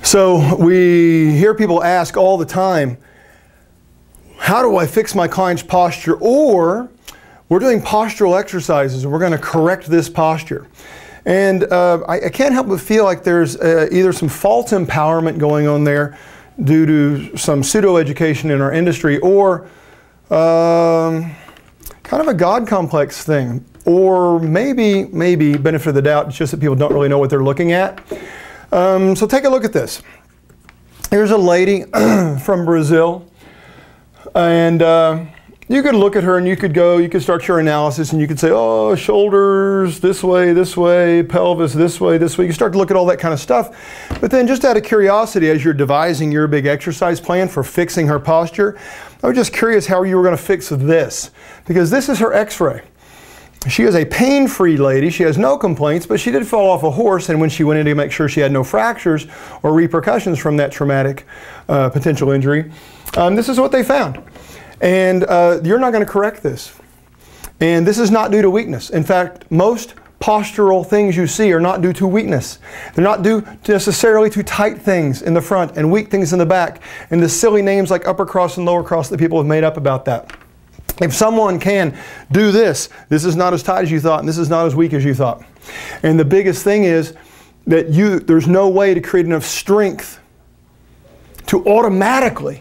So we hear people ask all the time, how do I fix my client's posture? Or we're doing postural exercises and we're going to correct this posture. And I can't help but feel like there's either some false empowerment going on there due to some pseudo-education in our industry, or kind of a God complex thing. Or maybe benefit of the doubt, it's just that people don't really know what they're looking at. So take a look at this. Here's a lady from Brazil, and you could look at her and you could start your analysis and you could say, oh, shoulders this way, pelvis this way. You start to look at all that kind of stuff. But then just out of curiosity, as you're devising your big exercise plan for fixing her posture, I was just curious how you were going to fix this, because this is her x-ray. She is a pain-free lady. She has no complaints, but she did fall off a horse, and when she went in to make sure she had no fractures or repercussions from that traumatic potential injury, this is what they found. And you're not going to correct this. And this is not due to weakness. In fact, most postural things you see are not due to weakness. They're not due necessarily to tight things in the front and weak things in the back, and the silly names like upper cross and lower cross that people have made up about that. If someone can do this, this is not as tight as you thought, and this is not as weak as you thought. And the biggest thing is that there's no way to create enough strength to automatically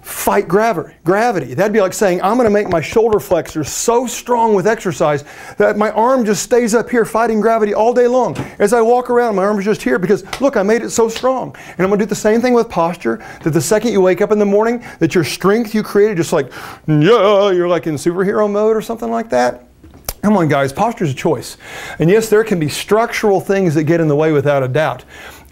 fight gravity. That'd be like saying, I'm going to make my shoulder flexors so strong with exercise that my arm just stays up here fighting gravity all day long. As I walk around, my arm is just here because, look, I made it so strong. And I'm going to do the same thing with posture, that the second you wake up in the morning, that your strength you created, just like, yeah, you're like in superhero mode or something like that. Come on, guys, posture is a choice. And yes, there can be structural things that get in the way without a doubt.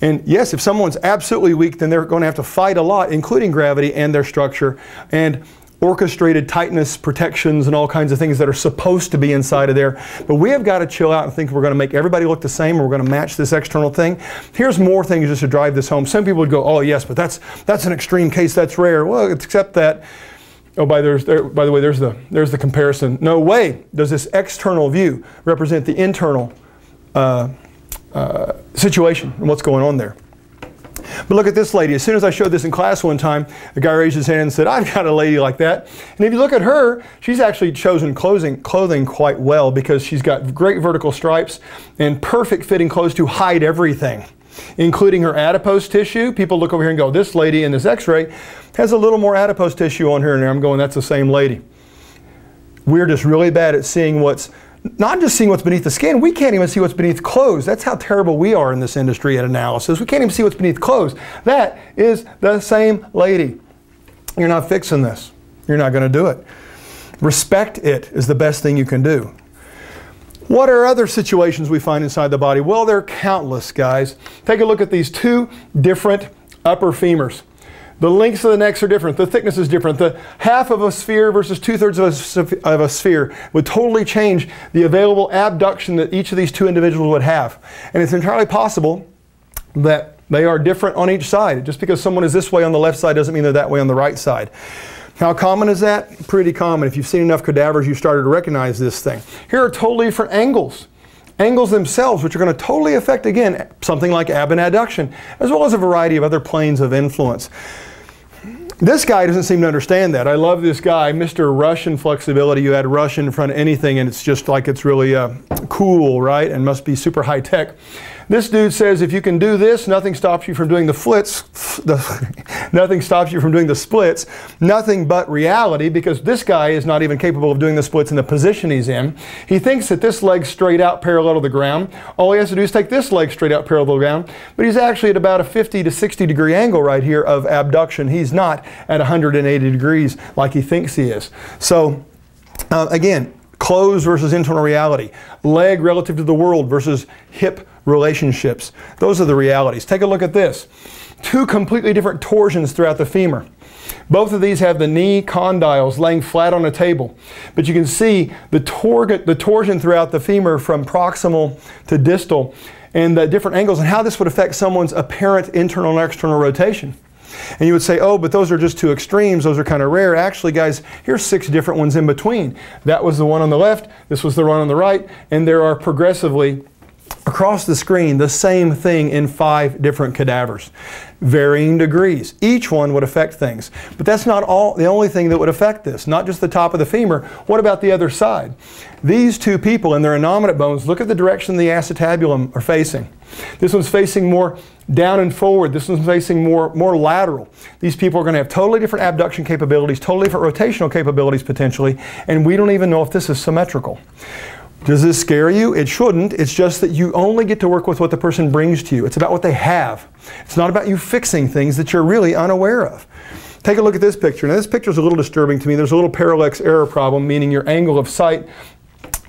And yes, if someone's absolutely weak, then they're going to have to fight a lot, including gravity and their structure, and orchestrated tightness protections and all kinds of things that are supposed to be inside of there. But we have got to chill out and think we're going to make everybody look the same, or we're going to match this external thing. Here's more things just to drive this home. Some people would go, oh yes, but that's an extreme case, that's rare. Well, except that, oh, by the way, there's the comparison. No way does this external view represent the internal situation and what's going on there. But look at this lady. As soon as I showed this in class one time, the guy raised his hand and said, I've got a lady like that. And if you look at her, she's actually chosen clothing quite well, because she's got great vertical stripes and perfect fitting clothes to hide everything, including her adipose tissue. People look over here and go, this lady in this x-ray has a little more adipose tissue on her, and I'm going, that's the same lady. We're just really bad at seeing not just seeing what's beneath the skin, we can't even see what's beneath clothes. That's how terrible we are in this industry at analysis. We can't even see what's beneath clothes. That is the same lady. You're not fixing this. You're not going to do it. Respect it is the best thing you can do. What are other situations we find inside the body? Well, there are countless, guys. Take a look at these two different upper femurs. The lengths of the necks are different. The thickness is different. The half of a sphere versus 2/3 of a sphere would totally change the available abduction that each of these two individuals would have. And it's entirely possible that they are different on each side. Just because someone is this way on the left side doesn't mean they're that way on the right side. How common is that? Pretty common. If you've seen enough cadavers, you've started to recognize this thing. Here are totally different angles. Angles themselves, which are going to totally affect, again, something like ab and adduction, as well as a variety of other planes of influence. This guy doesn't seem to understand that. I love this guy, Mr. Russian Flexibility. You add Russian in front of anything and it's just like it's really cool, right? And must be super high tech. This dude says if you can do this, nothing stops you from doing the nothing stops you from doing the splits. Nothing but reality, because this guy is not even capable of doing the splits in the position he's in. He thinks that this leg's straight out parallel to the ground. All he has to do is take this leg straight out parallel to the ground, but he's actually at about a 50 to 60 degree angle right here of abduction. He's not at 180 degrees like he thinks he is. So again, clothes versus internal reality, leg relative to the world versus hip relationships. Those are the realities. Take a look at this. Two completely different torsions throughout the femur. Both of these have the knee condyles laying flat on a table. But you can see the torsion throughout the femur from proximal to distal, and the different angles, and how this would affect someone's apparent internal and external rotation. And you would say, oh, but those are just two extremes. Those are kind of rare. Actually, guys, here's 6 different ones in between. That was the one on the left. This was the one on the right. And there are progressively across the screen the same thing in 5 different cadavers. Varying degrees. Each one would affect things. But that's not the only thing that would affect this. Not just the top of the femur. What about the other side? These 2 people in their innominate bones, look at the direction the acetabulum are facing. This one's facing more down and forward. This one's facing more lateral. These people are going to have totally different abduction capabilities, totally different rotational capabilities potentially, and we don't even know if this is symmetrical. Does this scare you? It shouldn't. It's just that you only get to work with what the person brings to you. It's about what they have. It's not about you fixing things that you're really unaware of. Take a look at this picture. Now this picture is a little disturbing to me. There's a little parallax error problem, meaning your angle of sight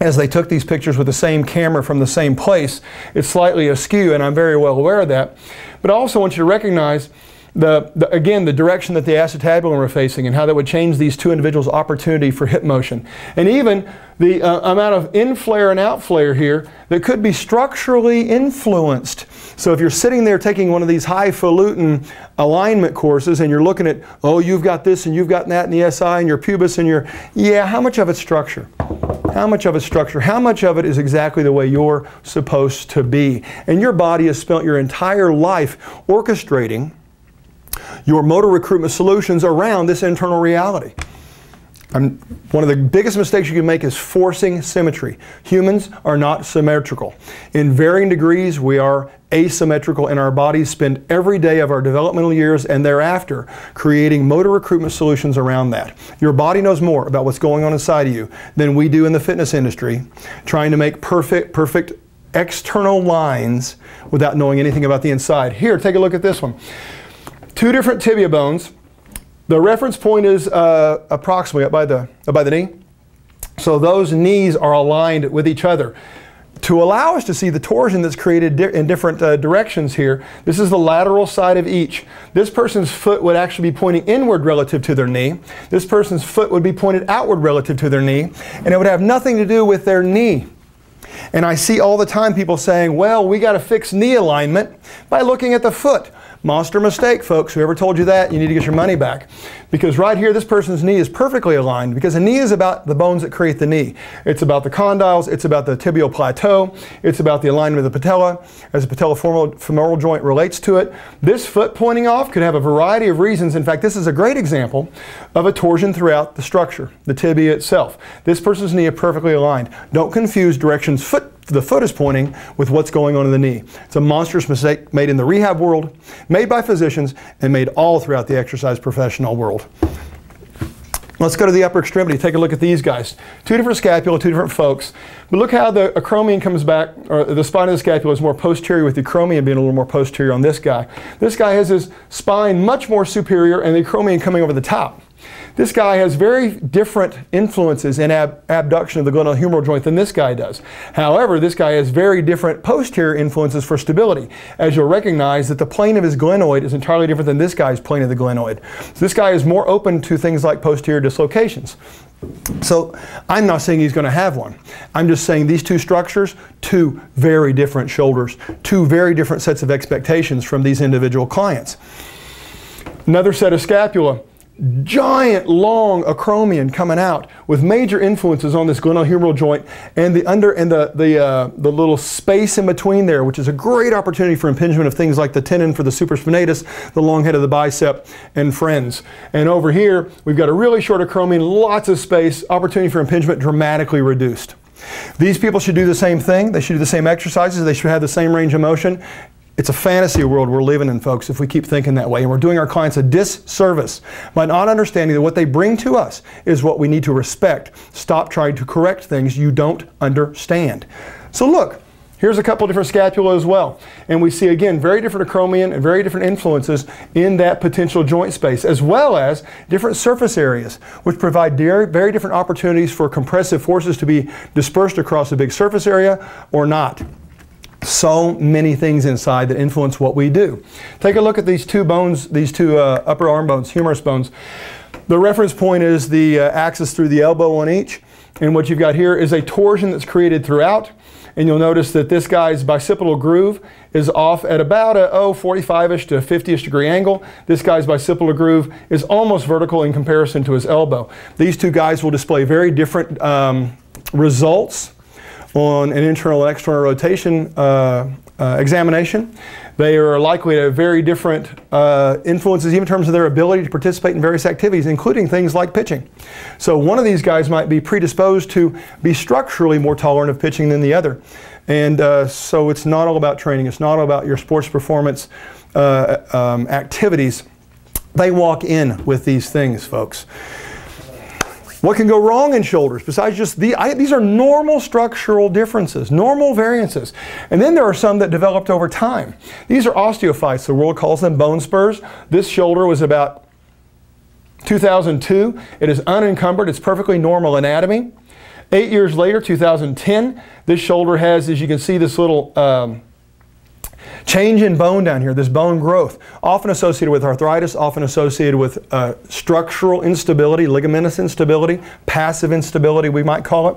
as they took these pictures with the same camera from the same place, it's slightly askew, and I'm very well aware of that. But I also want you to recognize again, the direction that the acetabulum are facing and how that would change these 2 individuals' opportunity for hip motion. And even the amount of in-flare and out-flare here that could be structurally influenced. So if you're sitting there taking one of these highfalutin alignment courses and you're looking at, oh, you've got this and you've got that in the SI and your pubis and your, yeah, how much of it's structure? How much of it's structure? How much of it is exactly the way you're supposed to be? And your body has spent your entire life orchestrating your motor recruitment solutions around this internal reality. One of the biggest mistakes you can make is forcing symmetry. Humans are not symmetrical. In varying degrees, we are asymmetrical, and our bodies spend every day of our developmental years and thereafter creating motor recruitment solutions around that. Your body knows more about what's going on inside of you than we do in the fitness industry, trying to make perfect external lines without knowing anything about the inside. Here, take a look at this one. 2 different tibia bones. The reference point is approximately up by the knee. So those knees are aligned with each other. To allow us to see the torsion that's created in different directions here, this is the lateral side of each. This person's foot would actually be pointing inward relative to their knee. This person's foot would be pointed outward relative to their knee. And it would have nothing to do with their knee. And I see all the time people saying, well, we got to fix knee alignment by looking at the foot. Monster mistake, folks. Whoever told you that, you need to get your money back. Because right here, this person's knee is perfectly aligned, because the knee is about the bones that create the knee. It's about the condyles, it's about the tibial plateau, it's about the alignment of the patella, as the patellofemoral joint relates to it. This foot pointing off could have a variety of reasons. In fact, this is a great example of a torsion throughout the structure, the tibia itself. This person's knee is perfectly aligned. Don't confuse directions the foot is pointing with what's going on in the knee. It's a monstrous mistake made in the rehab world, made by physicians, and made all throughout the exercise professional world. Let's go to the upper extremity. Take a look at these guys. 2 different scapula, 2 different folks. But look how the acromion comes back, or the spine of the scapula is more posterior, with the acromion being a little more posterior on this guy. This guy has his spine much more superior and the acromion coming over the top. This guy has very different influences in abduction of the glenohumeral joint than this guy does. However, this guy has very different posterior influences for stability, as you'll recognize that the plane of his glenoid is entirely different than this guy's plane of the glenoid. So this guy is more open to things like posterior dislocations. So I'm not saying he's going to have one. I'm just saying these 2 structures, 2 very different shoulders, 2 very different sets of expectations from these individual clients. Another set of scapula. Giant long acromion coming out with major influences on this glenohumeral joint and the little space in between there, which is a great opportunity for impingement of things like the tendon for the supraspinatus, the long head of the bicep, and friends. And over here, we've got a really short acromion, lots of space, opportunity for impingement dramatically reduced. These people should do the same thing. They should do the same exercises. They should have the same range of motion. It's a fantasy world we're living in, folks, if we keep thinking that way. And we're doing our clients a disservice by not understanding that what they bring to us is what we need to respect. Stop trying to correct things you don't understand. So look, here's a couple different scapula as well. And we see, again, very different acromion and very different influences in that potential joint space, as well as different surface areas, which provide very different opportunities for compressive forces to be dispersed across a big surface area or not. So many things inside that influence what we do. Take a look at these 2 bones, these 2 upper arm bones, humerus bones. The reference point is the axis through the elbow on each. And what you've got here is a torsion that's created throughout. And you'll notice that this guy's bicipital groove is off at about a 45-ish to 50-ish degree angle. This guy's bicipital groove is almost vertical in comparison to his elbow. These 2 guys will display very different results on an internal and external rotation examination. They are likely to have very different influences, even in terms of their ability to participate in various activities, including things like pitching. So one of these guys might be predisposed to be structurally more tolerant of pitching than the other. And so it's not all about training. It's not all about your sports performance activities. They walk in with these things, folks. What can go wrong in shoulders besides just these are normal structural differences, normal variances. And then there are some that developed over time. These are osteophytes. The world calls them bone spurs. This shoulder was about 2002. It is unencumbered. It's perfectly normal anatomy. 8 years later, 2010, this shoulder has, as you can see, this little change in bone down here, this bone growth, often associated with arthritis, often associated with structural instability, ligamentous instability, passive instability, we might call it.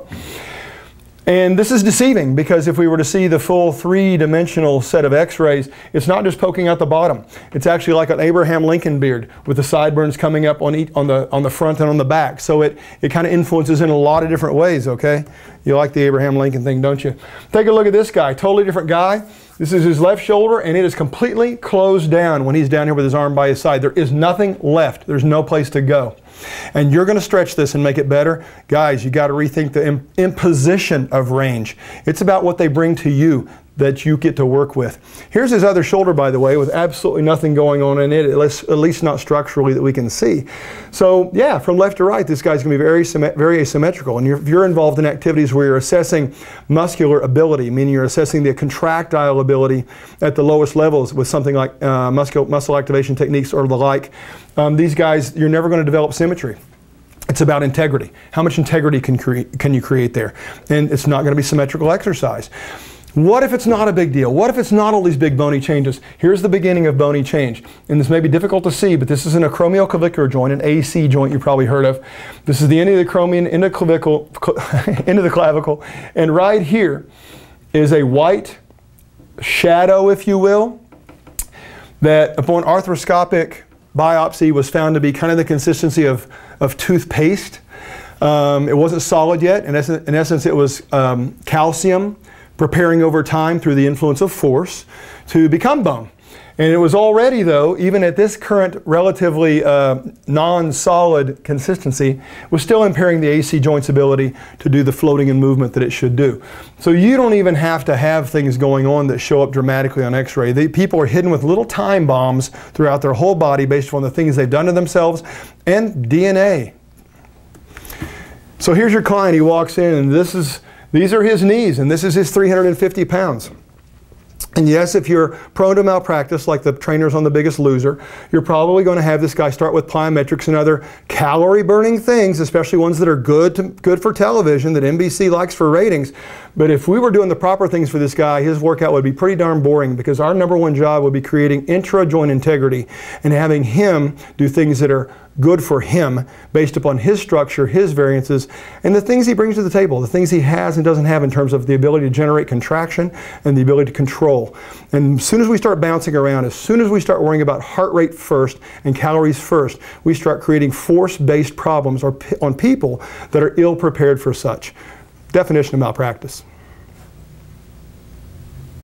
And this is deceiving because if we were to see the full three-dimensional set of x-rays, it's not just poking out the bottom. It's actually like an Abraham Lincoln beard with the sideburns coming up on the front and on the back. So it kind of influences in a lot of different ways, okay? You like the Abraham Lincoln thing, don't you? Take a look at this guy, totally different guy. This is his left shoulder, and it is completely closed down when he's down here with his arm by his side. There is nothing left. There's no place to go. And you're going to stretch this and make it better. Guys, you got to rethink the imposition of range. It's about what they bring to you that you get to work with. Here's his other shoulder, by the way, with absolutely nothing going on in it, at least not structurally that we can see. So yeah, from left to right, this guy's going to be very asymmetrical. And if you're involved in activities where you're assessing muscular ability, meaning you're assessing the contractile ability at the lowest levels with something like muscle activation techniques or the like, these guys, you're never going to develop symmetry. It's about integrity. How much integrity can you create there? And it's not going to be symmetrical exercise. What if it's not a big deal? What if it's not all these big bony changes? Here's the beginning of bony change. And this may be difficult to see, but this is an acromioclavicular joint, an AC joint you probably heard of. This is the end of the acromion, end of the clavicle. And right here is a white shadow, if you will, that upon arthroscopic biopsy was found to be kind of the consistency of toothpaste. It wasn't solid yet. In essence, it was calcium preparing over time through the influence of force to become bone. And it was already, though, even at this current relatively non-solid consistency, was still impairing the AC joint's ability to do the floating and movement that it should do. So you don't even have to have things going on that show up dramatically on x-ray. People are hidden with little time bombs throughout their whole body based on the things they've done to themselves and DNA. So here's your client. He walks in, and these are his knees, and this is his 350 pounds. And yes, if you're prone to malpractice, like the trainers on The Biggest Loser, you're probably going to have this guy start with plyometrics and other calorie-burning things, especially ones that are good for television, that NBC likes for ratings. But if we were doing the proper things for this guy, his workout would be pretty darn boring, because our #1 job would be creating intra-joint integrity and having him do things that are good for him based upon his structure, his variances, and the things he brings to the table, the things he has and doesn't have in terms of the ability to generate contraction and the ability to control. And as soon as we start bouncing around, as soon as we start worrying about heart rate first and calories first, we start creating force-based problems on people that are ill prepared for such. Definition of malpractice.